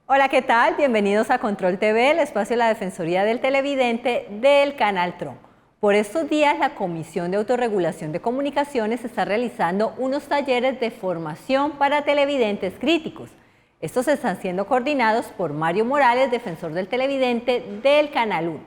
Hola, ¿qué tal? Bienvenidos a Control TV, el espacio de la Defensoría del Televidente del Canal Tron. Por estos días, la Comisión de Autorregulación de Comunicaciones está realizando unos talleres de formación para televidentes críticos. Estos están siendo coordinados por Mario Morales, defensor del televidente del Canal 1,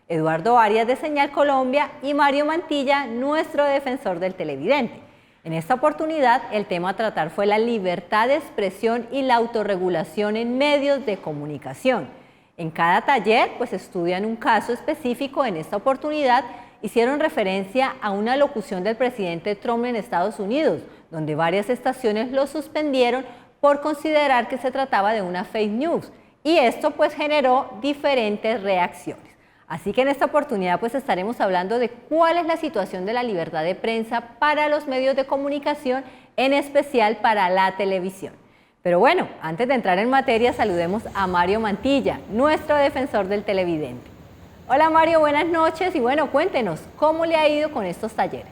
Eduardo Arias de Señal Colombia y Mario Mantilla, nuestro defensor del televidente. En esta oportunidad, el tema a tratar fue la libertad de expresión y la autorregulación en medios de comunicación. En cada taller, pues estudian un caso específico. En esta oportunidad, hicieron referencia a una locución del presidente Trump en Estados Unidos, donde varias estaciones lo suspendieron por considerar que se trataba de una fake news. Y esto pues generó diferentes reacciones. Así que en esta oportunidad pues estaremos hablando de cuál es la situación de la libertad de prensa para los medios de comunicación, en especial para la televisión. Pero bueno, antes de entrar en materia, saludemos a Mario Mantilla, nuestro defensor del televidente. Hola Mario, buenas noches y bueno, cuéntenos, ¿cómo le ha ido con estos talleres?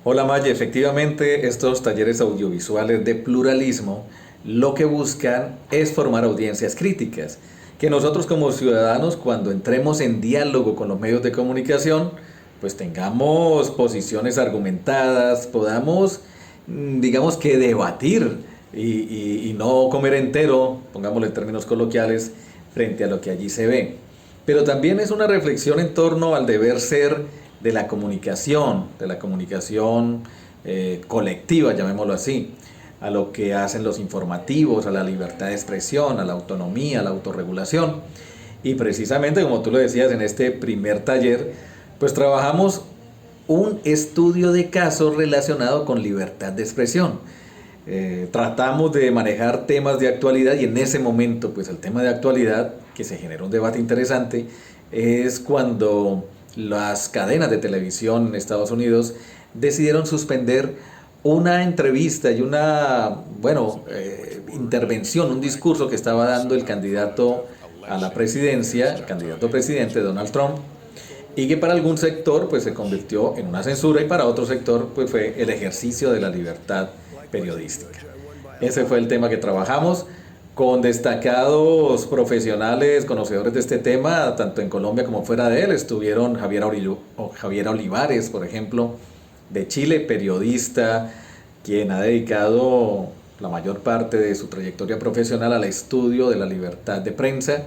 Hola Maya, efectivamente estos talleres audiovisuales de pluralismo lo que buscan es formar audiencias críticas, que nosotros como ciudadanos, cuando entremos en diálogo con los medios de comunicación, pues tengamos posiciones argumentadas, podamos, digamos que debatir y no comer entero, pongámoslo en términos coloquiales, frente a lo que allí se ve. Pero también es una reflexión en torno al deber ser de la comunicación colectiva, llamémoslo así, a lo que hacen los informativos, a la libertad de expresión, a la autonomía, a la autorregulación. Y precisamente, como tú lo decías, en este primer taller, pues trabajamos un estudio de casos relacionado con libertad de expresión. Tratamos de manejar temas de actualidad y en ese momento, pues el tema de actualidad, que se generó un debate interesante, es cuando las cadenas de televisión en Estados Unidos decidieron suspender una entrevista y una, intervención, un discurso que estaba dando el candidato a la presidencia, el candidato presidente Donald Trump, y que para algún sector pues se convirtió en una censura y para otro sector pues fue el ejercicio de la libertad periodística. Ese fue el tema que trabajamos con destacados profesionales, conocedores de este tema, tanto en Colombia como fuera de él. Estuvieron Javier Olivares, por ejemplo, de Chile, periodista, quien ha dedicado la mayor parte de su trayectoria profesional al estudio de la libertad de prensa.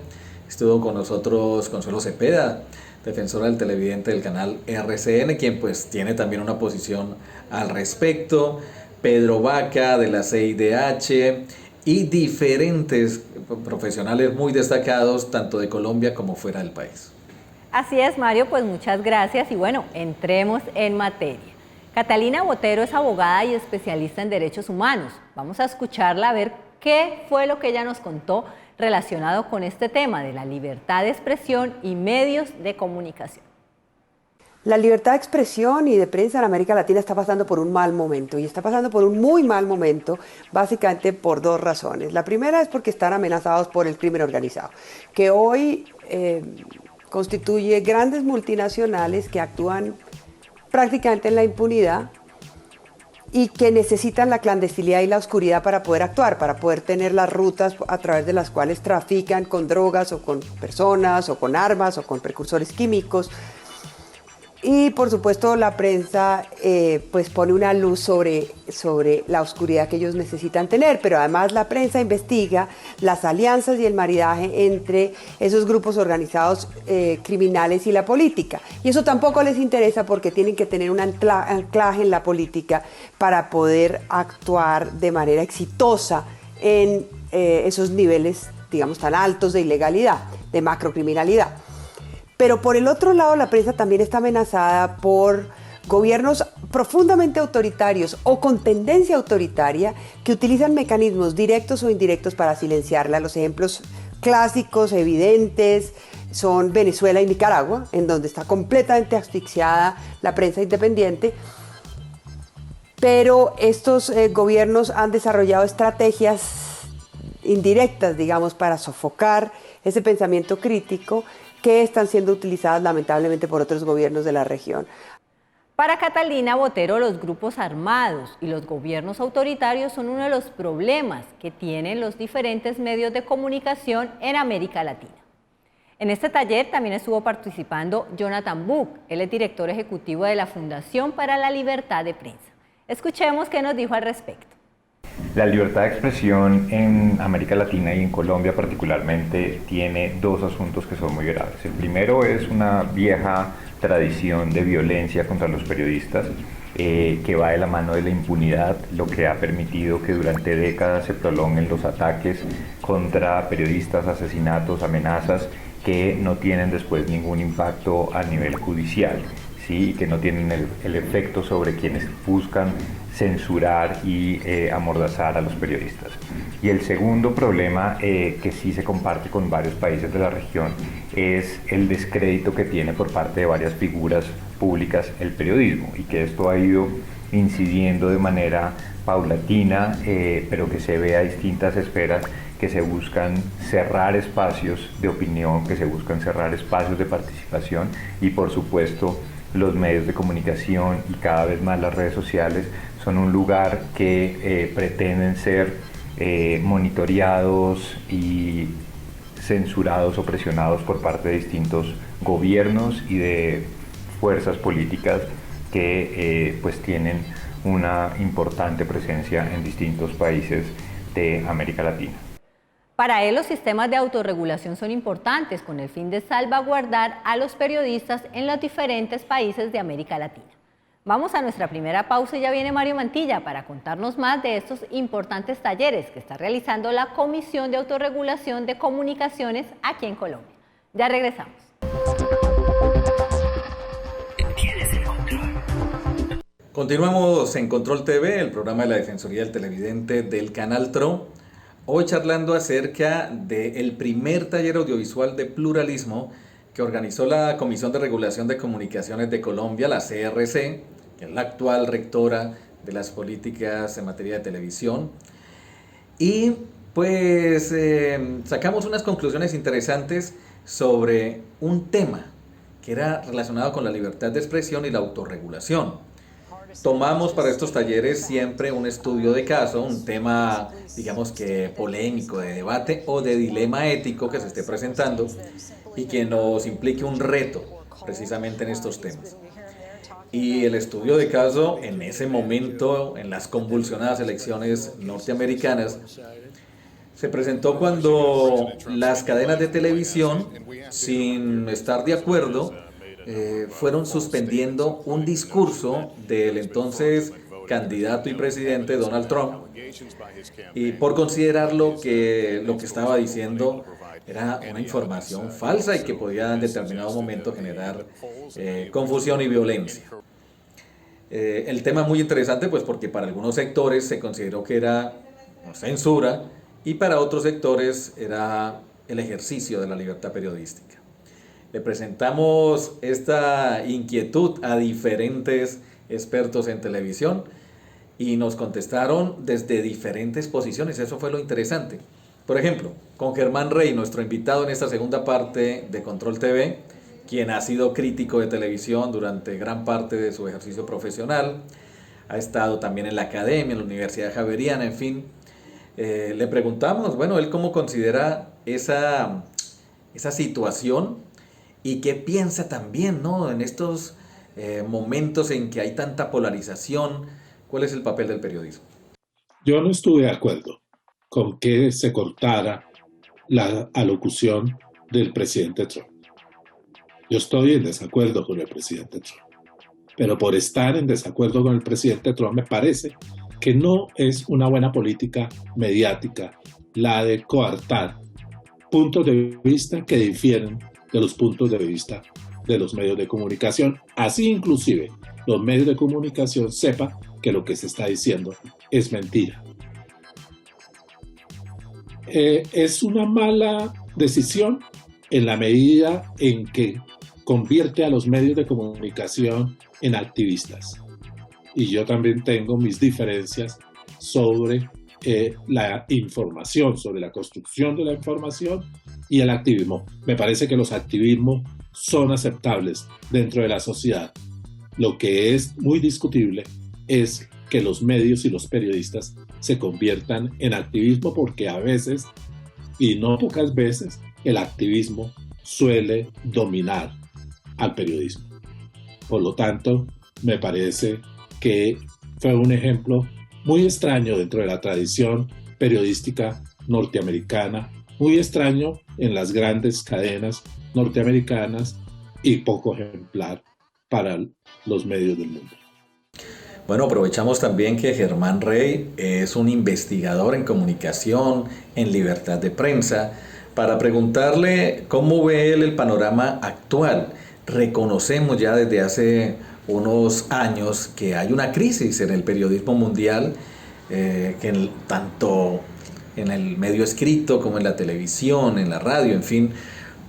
Estuvo con nosotros Consuelo Cepeda, defensora del televidente del canal RCN, quien pues tiene también una posición al respecto. Pedro Vaca de la CIDH y diferentes profesionales muy destacados, tanto de Colombia como fuera del país. Así es, Mario, pues muchas gracias y bueno, entremos en materia. Catalina Botero es abogada y especialista en derechos humanos. Vamos a escucharla a ver qué fue lo que ella nos contó relacionado con este tema de la libertad de expresión y medios de comunicación. La libertad de expresión y de prensa en América Latina está pasando por un mal momento y está pasando por un muy mal momento básicamente por dos razones. La primera es porque están amenazados por el crimen organizado, que hoy constituye grandes multinacionales que actúan prácticamente en la impunidad y que necesitan la clandestinidad y la oscuridad para poder actuar, para poder tener las rutas a través de las cuales trafican con drogas o con personas o con armas o con precursores químicos. Y por supuesto la prensa pues pone una luz sobre la oscuridad que ellos necesitan tener, pero además la prensa investiga las alianzas y el maridaje entre esos grupos organizados criminales y la política. Y eso tampoco les interesa porque tienen que tener un anclaje en la política para poder actuar de manera exitosa en esos niveles, digamos, tan altos de ilegalidad, de macrocriminalidad. Pero por el otro lado, la prensa también está amenazada por gobiernos profundamente autoritarios o con tendencia autoritaria que utilizan mecanismos directos o indirectos para silenciarla. Los ejemplos clásicos, evidentes, son Venezuela y Nicaragua, en donde está completamente asfixiada la prensa independiente. Pero estos gobiernos han desarrollado estrategias indirectas, digamos, para sofocar ese pensamiento crítico que están siendo utilizadas lamentablemente por otros gobiernos de la región. Para Catalina Botero, los grupos armados y los gobiernos autoritarios son uno de los problemas que tienen los diferentes medios de comunicación en América Latina. En este taller también estuvo participando Jonathan Buck, él es director ejecutivo de la Fundación para la Libertad de Prensa. Escuchemos qué nos dijo al respecto. La libertad de expresión en América Latina y en Colombia particularmente tiene dos asuntos que son muy graves. El primero es una vieja tradición de violencia contra los periodistas que va de la mano de la impunidad, lo que ha permitido que durante décadas se prolonguen los ataques contra periodistas, asesinatos, amenazas que no tienen después ningún impacto a nivel judicial, ¿sí? Y que no tienen el efecto sobre quienes buscan censurar y amordazar a los periodistas. Y el segundo problema que sí se comparte con varios países de la región es el descrédito que tiene por parte de varias figuras públicas el periodismo, y que esto ha ido incidiendo de manera paulatina, pero que se ve a distintas esferas, que se buscan cerrar espacios de opinión, que se buscan cerrar espacios de participación, y por supuesto los medios de comunicación y cada vez más las redes sociales son un lugar que pretenden ser monitoreados y censurados o presionados por parte de distintos gobiernos y de fuerzas políticas que pues tienen una importante presencia en distintos países de América Latina. Para él, los sistemas de autorregulación son importantes con el fin de salvaguardar a los periodistas en los diferentes países de América Latina. Vamos a nuestra primera pausa y ya viene Mario Mantilla para contarnos más de estos importantes talleres que está realizando la Comisión de Autorregulación de Comunicaciones aquí en Colombia. Ya regresamos. Continuamos en Control TV, el programa de la Defensoría del Televidente del Canal TRO. Hoy charlando acerca del primer taller audiovisual de pluralismo que organizó la Comisión de Regulación de Comunicaciones de Colombia, la CRC, que es la actual rectora de las políticas en materia de televisión. Y pues sacamos unas conclusiones interesantes sobre un tema que era relacionado con la libertad de expresión y la autorregulación. Tomamos para estos talleres siempre un estudio de caso, un tema, digamos que polémico, de debate o de dilema ético que se esté presentando y que nos implique un reto precisamente en estos temas. Y el estudio de caso, en ese momento, en las convulsionadas elecciones norteamericanas, se presentó cuando las cadenas de televisión, sin estar de acuerdo, fueron suspendiendo un discurso del entonces candidato y presidente Donald Trump, y por considerarlo que lo que estaba diciendo era una información falsa y que podía en determinado momento generar confusión y violencia. El tema es muy interesante pues porque para algunos sectores se consideró que era censura y para otros sectores era el ejercicio de la libertad periodística. Le presentamos esta inquietud a diferentes expertos en televisión y nos contestaron desde diferentes posiciones. Eso fue lo interesante. Por ejemplo, con Germán Rey, nuestro invitado en esta segunda parte de Control TV, quien ha sido crítico de televisión durante gran parte de su ejercicio profesional, ha estado también en la academia, en la Universidad Javeriana, en fin. Le preguntamos, bueno, él cómo considera esa situación y qué piensa también, ¿no? En estos momentos en que hay tanta polarización, ¿cuál es el papel del periodismo? Yo no estuve de acuerdo con que se cortara la alocución del presidente Trump. Yo estoy en desacuerdo con el presidente Trump. Pero por estar en desacuerdo con el presidente Trump me parece que no es una buena política mediática la de coartar puntos de vista que difieren de los puntos de vista de los medios de comunicación, así inclusive los medios de comunicación sepan que lo que se está diciendo es mentira. Es una mala decisión en la medida en que convierte a los medios de comunicación en activistas. Y yo también tengo mis diferencias sobre la información, sobre la construcción de la información y el activismo. Me parece que los activismos son aceptables dentro de la sociedad. Lo que es muy discutible es que los medios y los periodistas se conviertan en activismo, porque a veces, y no pocas veces, el activismo suele dominar al periodismo. Por lo tanto, me parece que fue un ejemplo muy extraño dentro de la tradición periodística norteamericana, muy extraño en las grandes cadenas norteamericanas y poco ejemplar para los medios del mundo. Bueno, aprovechamos también que Germán Rey es un investigador en comunicación, en libertad de prensa, para preguntarle cómo ve él el panorama actual. Reconocemos ya desde hace unos años que hay una crisis en el periodismo mundial, tanto en el medio escrito como en la televisión, en la radio, en fin,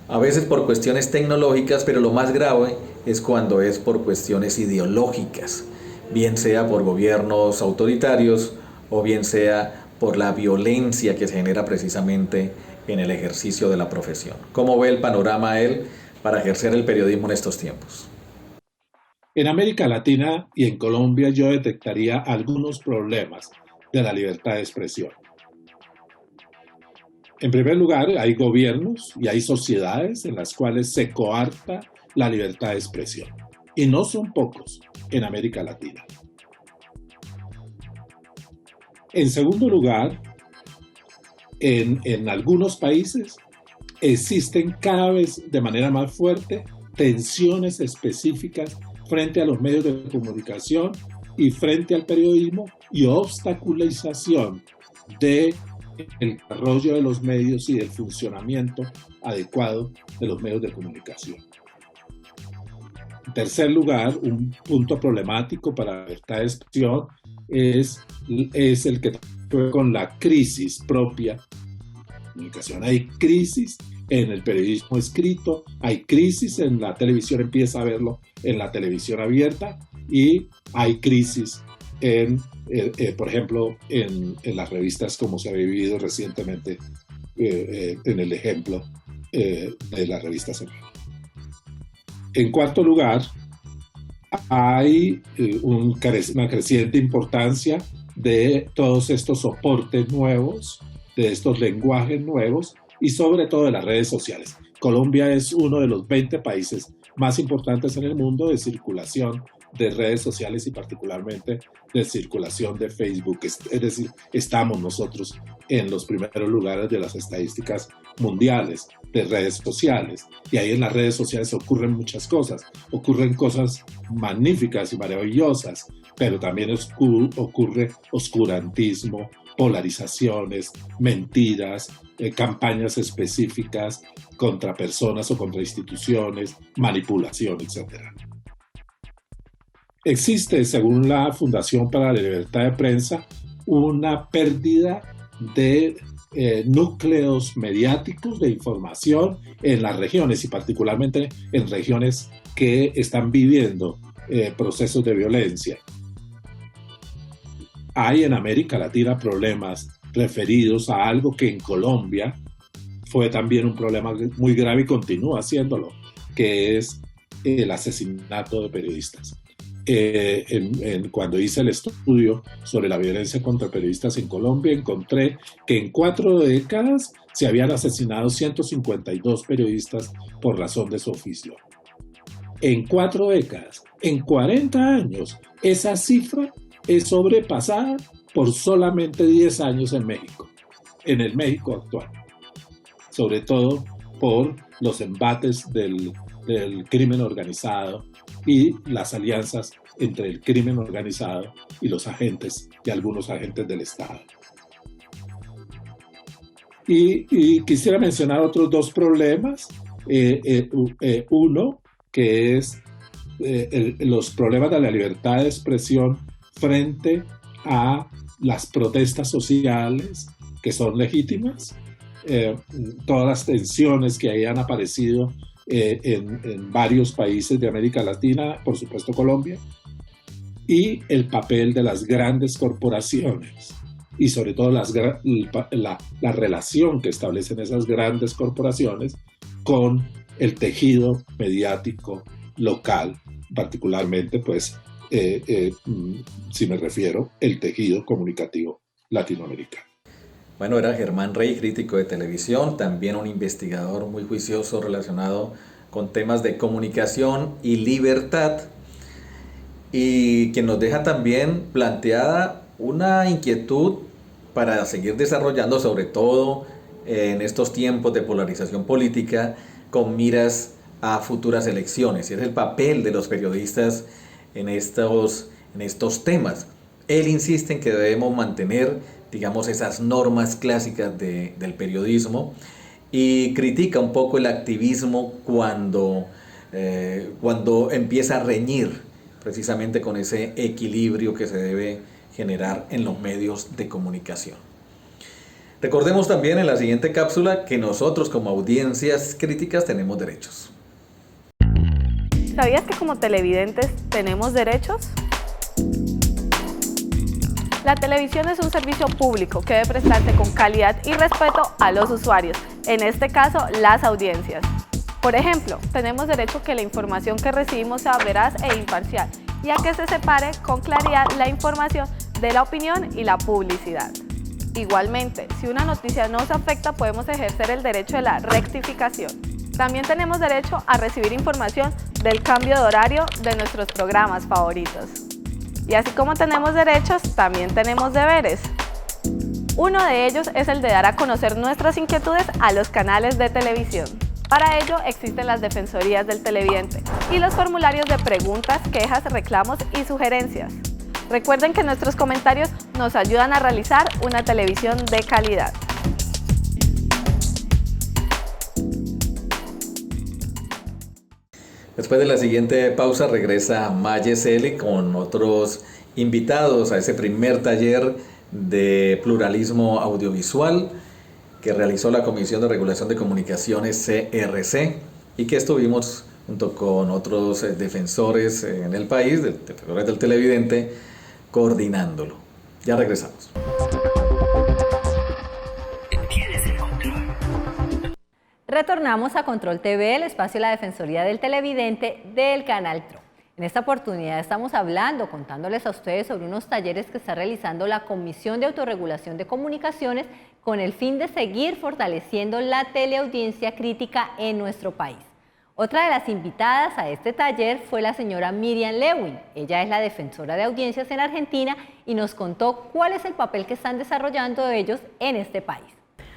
a veces por cuestiones tecnológicas, pero lo más grave es cuando es por cuestiones ideológicas, bien sea por gobiernos autoritarios o bien sea por la violencia que se genera precisamente en el ejercicio de la profesión. ¿Cómo ve el panorama él para ejercer el periodismo en estos tiempos? En América Latina y en Colombia yo detectaría algunos problemas de la libertad de expresión. En primer lugar, hay gobiernos y hay sociedades en las cuales se coarta la libertad de expresión. Y no son pocos en América Latina. En segundo lugar, en algunos países existen cada vez de manera más fuerte tensiones específicas frente a los medios de comunicación y frente al periodismo, y obstaculización del desarrollo de los medios y del funcionamiento adecuado de los medios de comunicación. En tercer lugar, un punto problemático para la libertad de expresión es el que tiene que ver con la crisis propia de la comunicación. Hay crisis en el periodismo escrito, hay crisis en la televisión, empieza a verlo en la televisión abierta, y hay crisis por ejemplo, en las revistas, como se ha vivido recientemente en el ejemplo de la revista Semana. En cuarto lugar, hay una creciente importancia de todos estos soportes nuevos, de estos lenguajes nuevos y sobre todo de las redes sociales. Colombia es uno de los 20 países más importantes en el mundo de circulación de redes sociales y particularmente de circulación de Facebook. Es decir, estamos nosotros en los primeros lugares de las estadísticas mundiales de redes sociales. Y ahí en las redes sociales ocurren muchas cosas. Ocurren cosas magníficas y maravillosas, pero también ocurre oscurantismo, polarizaciones, mentiras, campañas específicas contra personas o contra instituciones, manipulación, etc. Existe, según la Fundación para la Libertad de Prensa, una pérdida de núcleos mediáticos de información en las regiones y particularmente en regiones que están viviendo procesos de violencia. Hay en América Latina problemas referidos a algo que en Colombia fue también un problema muy grave y continúa siéndolo, que es el asesinato de periodistas. Cuando hice el estudio sobre la violencia contra periodistas en Colombia, encontré que en 4 décadas se habían asesinado 152 periodistas por razón de su oficio. En 4 décadas, en 40 años, esa cifra es sobrepasada por solamente 10 años en México, en el México actual, sobre todo por los embates del crimen organizado y las alianzas entre el crimen organizado y los agentes y algunos agentes del Estado. Y quisiera mencionar otros 2 problemas. Uno, que es los problemas de la libertad de expresión frente a las protestas sociales que son legítimas, todas las tensiones que hayan aparecido en varios países de América Latina, por supuesto Colombia, y el papel de las grandes corporaciones y sobre todo la relación que establecen esas grandes corporaciones con el tejido mediático local, particularmente pues si me refiero el tejido comunicativo latinoamericano. Bueno, era Germán Rey, crítico de televisión, también un investigador muy juicioso relacionado con temas de comunicación y libertad, y quien nos deja también planteada una inquietud para seguir desarrollando, sobre todo en estos tiempos de polarización política, con miras a futuras elecciones, y es el papel de los periodistas en estos temas. Él insiste en que debemos mantener, digamos, esas normas clásicas del periodismo, y critica un poco el activismo cuando empieza a reñir precisamente con ese equilibrio que se debe generar en los medios de comunicación. Recordemos también en la siguiente cápsula que nosotros como audiencias críticas tenemos derechos. ¿Sabías que como televidentes tenemos derechos? La televisión es un servicio público que debe prestarse con calidad y respeto a los usuarios, en este caso las audiencias. Por ejemplo, tenemos derecho a que la información que recibimos sea veraz e imparcial y a que se separe con claridad la información de la opinión y la publicidad. Igualmente, si una noticia nos afecta, podemos ejercer el derecho de la rectificación. También tenemos derecho a recibir información del cambio de horario de nuestros programas favoritos. Y así como tenemos derechos, también tenemos deberes. Uno de ellos es el de dar a conocer nuestras inquietudes a los canales de televisión. Para ello existen las defensorías del televidente y los formularios de preguntas, quejas, reclamos y sugerencias. Recuerden que nuestros comentarios nos ayudan a realizar una televisión de calidad. Después de la siguiente pausa regresa Maye Celi con otros invitados a ese primer taller de pluralismo audiovisual que realizó la Comisión de Regulación de Comunicaciones CRC, y que estuvimos junto con otros defensores en el país, defensores del televidente, coordinándolo. Ya regresamos. Retornamos a Control TV, el espacio de la Defensoría del Televidente del Canal TRO. En esta oportunidad estamos contándoles a ustedes sobre unos talleres que está realizando la Comisión de Autorregulación de Comunicaciones con el fin de seguir fortaleciendo la teleaudiencia crítica en nuestro país. Otra de las invitadas a este taller fue la señora Miriam Lewin. Ella es la defensora de audiencias en Argentina y nos contó cuál es el papel que están desarrollando ellos en este país.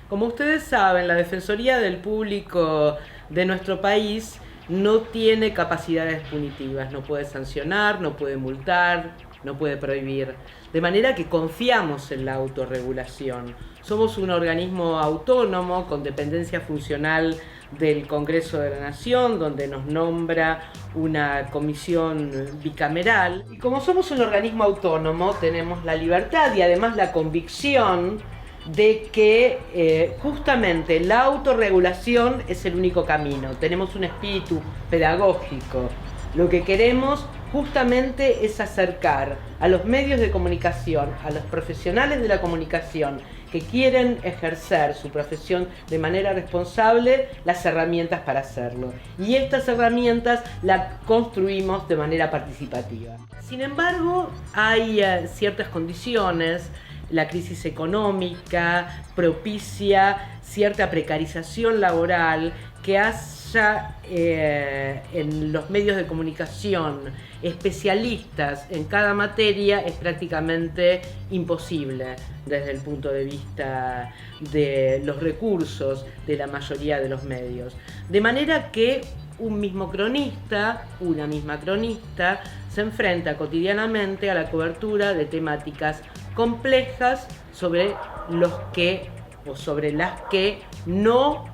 Como ustedes saben, la Defensoría del Público de nuestro país no tiene capacidades punitivas, no puede sancionar, no puede multar, no puede prohibir. De manera que confiamos en la autorregulación. Somos un organismo autónomo con dependencia funcional del Congreso de la Nación, donde nos nombra una comisión bicameral. Y como somos un organismo autónomo, tenemos la libertad y además la convicción de que justamente la autorregulación es el único camino. Tenemos un espíritu pedagógico. Lo que queremos justamente es acercar a los medios de comunicación, a los profesionales de la comunicación que quieren ejercer su profesión de manera responsable, las herramientas para hacerlo. Y estas herramientas las construimos de manera participativa. Sin embargo, hay ciertas condiciones. La crisis económica propicia cierta precarización laboral, que haya en los medios de comunicación especialistas en cada materia es prácticamente imposible desde el punto de vista de los recursos de la mayoría de los medios. De manera que un mismo cronista, una misma cronista, se enfrenta cotidianamente a la cobertura de temáticas complejas sobre las que no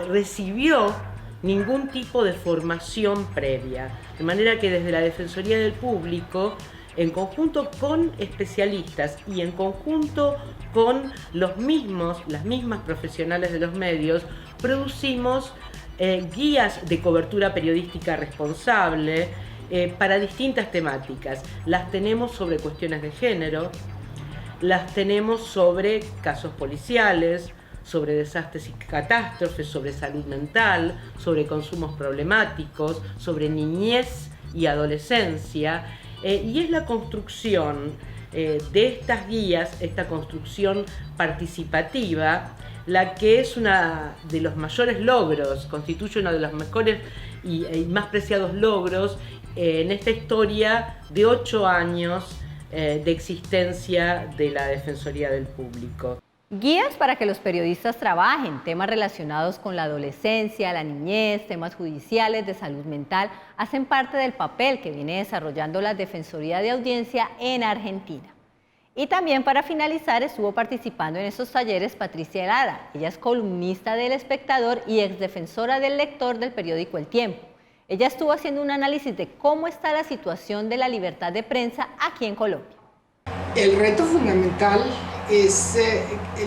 recibió ningún tipo de formación previa. De manera que desde la Defensoría del Público, en conjunto con especialistas y en conjunto con las mismas profesionales de los medios, producimos guías de cobertura periodística responsable para distintas temáticas. Las tenemos sobre cuestiones de género, las tenemos sobre casos policiales, sobre desastres y catástrofes, sobre salud mental, sobre consumos problemáticos, sobre niñez y adolescencia, y es la construcción de estas guías, esta construcción participativa, la que es una de los mayores logros, constituye uno de los mejores y más preciados logros en esta historia de 8 años de existencia de la Defensoría del Público. Guías para que los periodistas trabajen temas relacionados con la adolescencia, la niñez, temas judiciales, de salud mental, hacen parte del papel que viene desarrollando la Defensoría de Audiencia en Argentina. Y también para finalizar estuvo participando en estos talleres Patricia Lara. Ella es columnista del Espectador y exdefensora del lector del periódico El Tiempo. Ella estuvo haciendo un análisis de cómo está la situación de la libertad de prensa aquí en Colombia. El reto fundamental es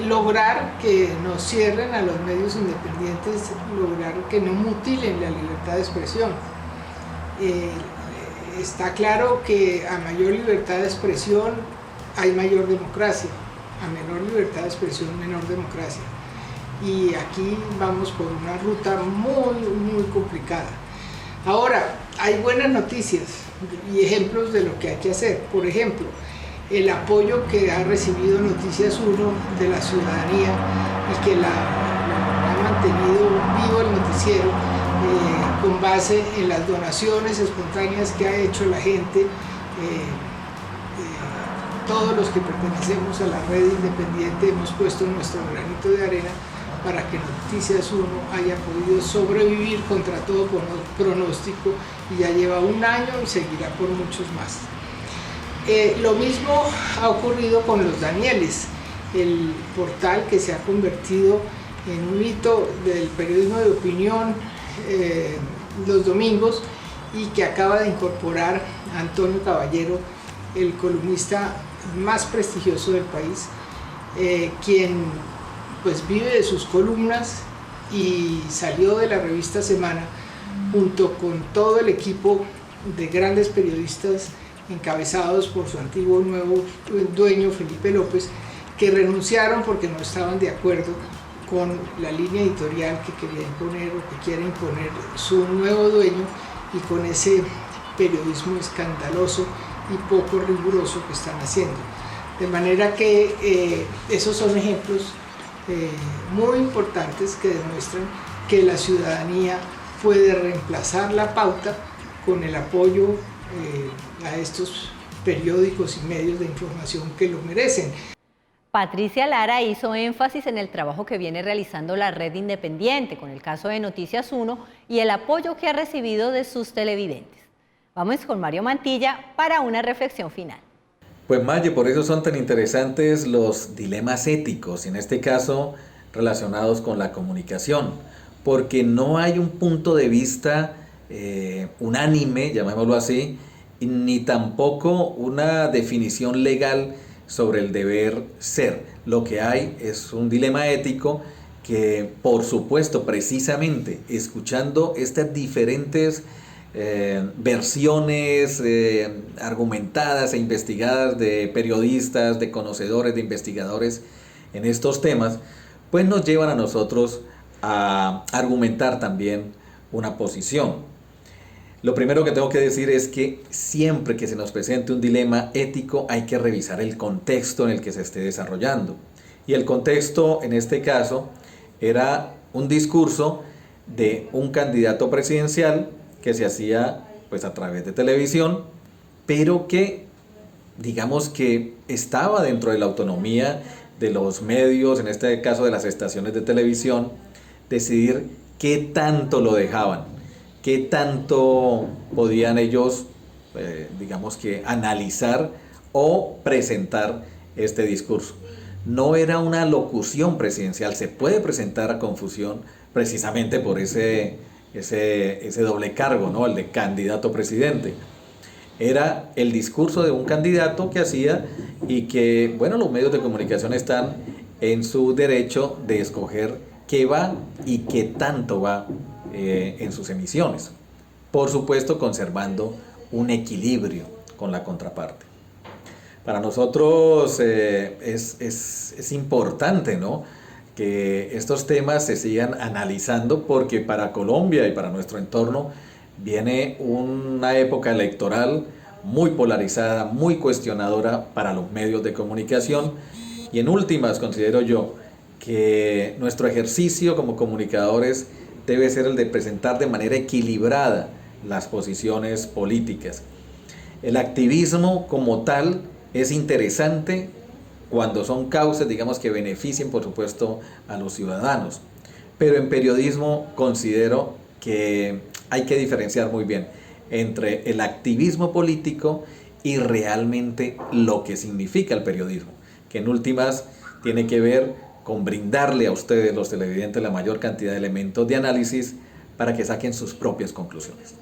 lograr que no cierren a los medios independientes, lograr que no mutilen la libertad de expresión. Está claro que a mayor libertad de expresión hay mayor democracia, a menor libertad de expresión menor democracia. Y aquí vamos por una ruta muy complicada. Ahora, hay buenas noticias y ejemplos de lo que hay que hacer. Por ejemplo, el apoyo que ha recibido Noticias 1 de la ciudadanía y que ha mantenido vivo el noticiero con base en las donaciones espontáneas que ha hecho la gente, todos los que pertenecemos a la red independiente hemos puesto nuestro granito de arena para que Noticias 1 haya podido sobrevivir contra todo pronóstico y ya lleva 1 año y seguirá por muchos más. Lo mismo ha ocurrido con Los Danieles, el portal que se ha convertido en un hito del periodismo de opinión los domingos y que acaba de incorporar a Antonio Caballero, el columnista más prestigioso del país, quien pues vive de sus columnas y salió de la revista Semana junto con todo el equipo de grandes periodistas encabezados por su antiguo nuevo dueño Felipe López, que renunciaron porque no estaban de acuerdo con la línea editorial que quería imponer o que quiere imponer su nuevo dueño y con ese periodismo escandaloso y poco riguroso que están haciendo. De manera que esos son ejemplos muy importantes que demuestran que la ciudadanía puede reemplazar la pauta con el apoyo a estos periódicos y medios de información que lo merecen. Patricia Lara hizo énfasis en el trabajo que viene realizando la red independiente con el caso de Noticias 1 y el apoyo que ha recibido de sus televidentes. Vamos con Mario Mantilla para una reflexión final. Pues Maye, por eso son tan interesantes los dilemas éticos, en este caso relacionados con la comunicación, porque no hay un punto de vista unánime, llamémoslo así, ni tampoco una definición legal sobre el deber ser. Lo que hay es un dilema ético que, por supuesto, precisamente escuchando estas diferentes versiones argumentadas e investigadas de periodistas, de conocedores, de investigadores en estos temas, pues nos llevan a nosotros a argumentar también una posición. Lo primero que tengo que decir es que siempre que se nos presente un dilema ético hay que revisar el contexto en el que se esté desarrollando. Y el contexto en este caso era un discurso de un candidato presidencial que se hacía pues a través de televisión, pero que digamos que estaba dentro de la autonomía de los medios, en este caso de las estaciones de televisión, decidir qué tanto lo dejaban, qué tanto podían ellos, digamos que analizar o presentar este discurso. No era una locución presidencial, se puede presentar a confusión precisamente por ese ese doble cargo, ¿no? El de candidato a presidente. Era el discurso de un candidato que hacía y que, bueno, los medios de comunicación están en su derecho de escoger qué va y qué tanto va en sus emisiones. Por supuesto, conservando un equilibrio con la contraparte. Para nosotros es importante, ¿no?, que estos temas se sigan analizando, porque para Colombia y para nuestro entorno viene una época electoral muy polarizada, muy cuestionadora para los medios de comunicación, y en últimas considero yo que nuestro ejercicio como comunicadores debe ser el de presentar de manera equilibrada las posiciones políticas. El activismo como tal es interesante cuando son causas, digamos, que beneficien, por supuesto, a los ciudadanos. Pero en periodismo considero que hay que diferenciar muy bien entre el activismo político y realmente lo que significa el periodismo, que en últimas tiene que ver con brindarle a ustedes, los televidentes, la mayor cantidad de elementos de análisis para que saquen sus propias conclusiones.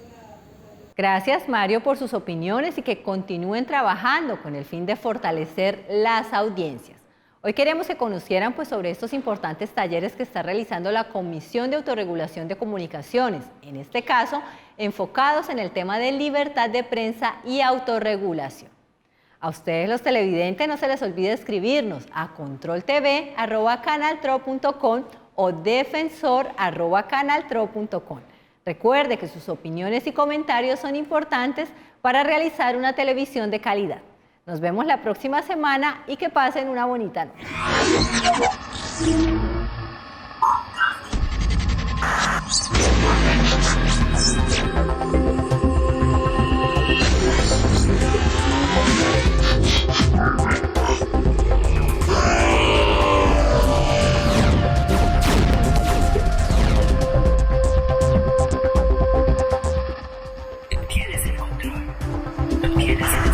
Gracias, Mario, por sus opiniones y que continúen trabajando con el fin de fortalecer las audiencias. Hoy queremos que conocieran sobre estos importantes talleres que está realizando la Comisión de Autorregulación de Comunicaciones, en este caso enfocados en el tema de libertad de prensa y autorregulación. A ustedes, los televidentes, no se les olvide escribirnos a controltv@canaltro.com o defensor@canaltro.com. Recuerde que sus opiniones y comentarios son importantes para realizar una televisión de calidad. Nos vemos la próxima semana y que pasen una bonita noche. Tienes el control. Tienes el